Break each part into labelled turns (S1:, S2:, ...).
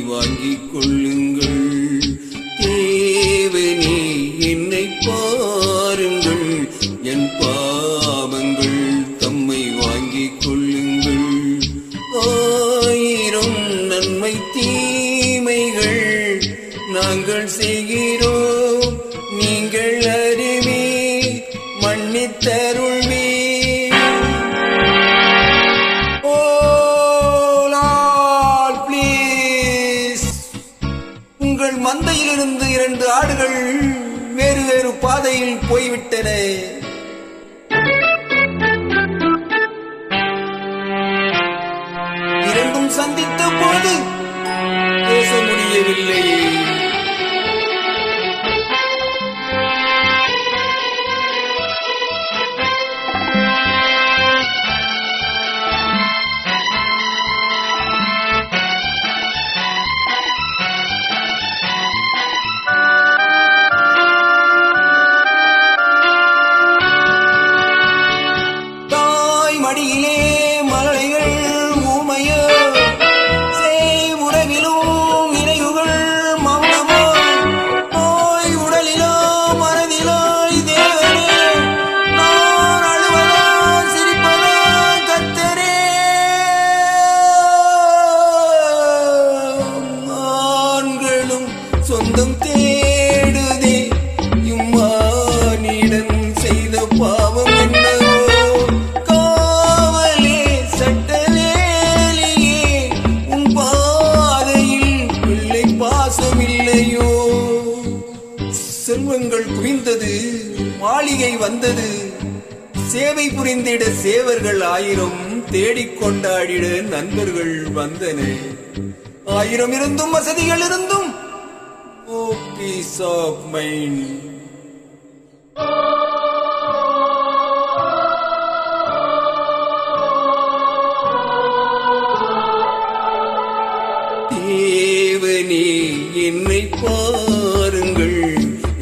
S1: வாங்கிக் கொள்ளுங்கள். தேவனே என்னை பாருங்கள், என் பாவங்கள் தம்மை வாங்கிக் கொள்ளுங்கள். 1000 நன்மை தீமைகள் நாங்கள் செய்கிறோம், நீங்கள் அறிவே மன்னித்தருள்வே. உங்கள் மந்தையிலிருந்து 2 ஆடுகள் வேறு வேறு பாதையில் போய்விட்டன. இரண்டும் சந்தித்த போது பேச முடியவில்லை. மடியிலே மலைகள் ஊமையோ, உறவிலும் இணைவுகள் மௌனமோ, நோய் உடலிலோ மனதிலோ தேவனே, நான் அழுவதோ சிரிப்பதோ கர்த்தரே. ஆண்களும் சொந்தம் தேடுதே, இம்மானிடம் செய்த பாவம் என்னவோ. செல்வங்கள் குவிந்தது, மாளிகை வந்தது, சேவை புரிந்திட சேவர்கள் 1000 தேடிக் கொண்டாடிட நண்பர்கள் வந்தன. 1000 இருந்தும் வசதிகள் இருந்தும் ஓ பீஸ் ஆஃப் மைண்ட். தேவனே என்னை பாருங்கள்,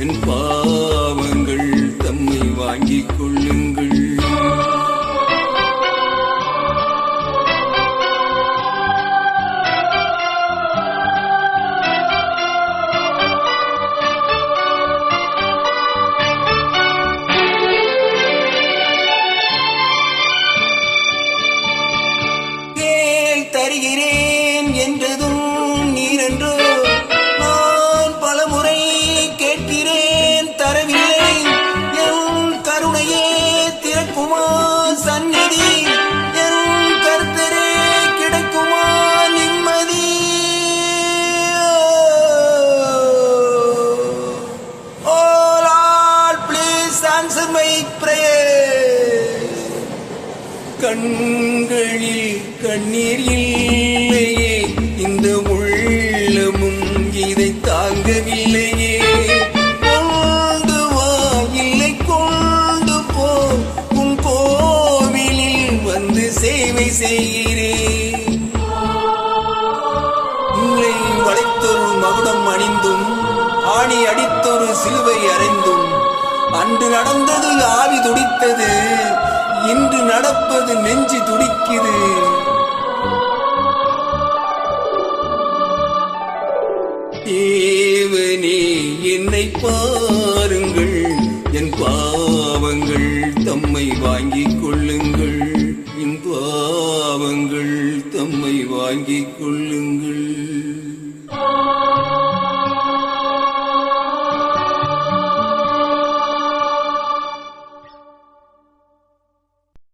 S1: என் பாவங்கள் தம்மை வாங்கிக் கொள்ளுங்கள். கேள் தருகிறேன் என்றதும் நீரென்றோ, நான் பலமுறை கேட்கிறேன் தரவில்லை. என் கருணையே திறக்குமா சந்நிதி, என் கர்த்தரே கிடைக்குமா நிம்மதி. Oh Lord, please answer my prayer. கண்களில் கண்ணீர் இல்லையே, இந்த உள்ளமும் இதை தாங்கவில்லையே. கொண்டு வா இல்லை கொண்டு போ, உன் கோவிலில் வந்து சேவை செய்கிறேன். உன்னை வளைத்தொரு மகுடம் அணிந்தும் ஆணி அடித்தொரு சிலுவை அறைந்தும், அன்று நடந்தது ஆவி துடித்தது, இன்று நடப்பது நெஞ்சு துடிக்குது. தேவனே என்னை பாருங்கள், என் பாவங்கள் தம்மை வாங்கிக் கொள்ளுங்கள், என் பாவங்கள் தம்மை வாங்கிக் கொள்ளுங்கள்.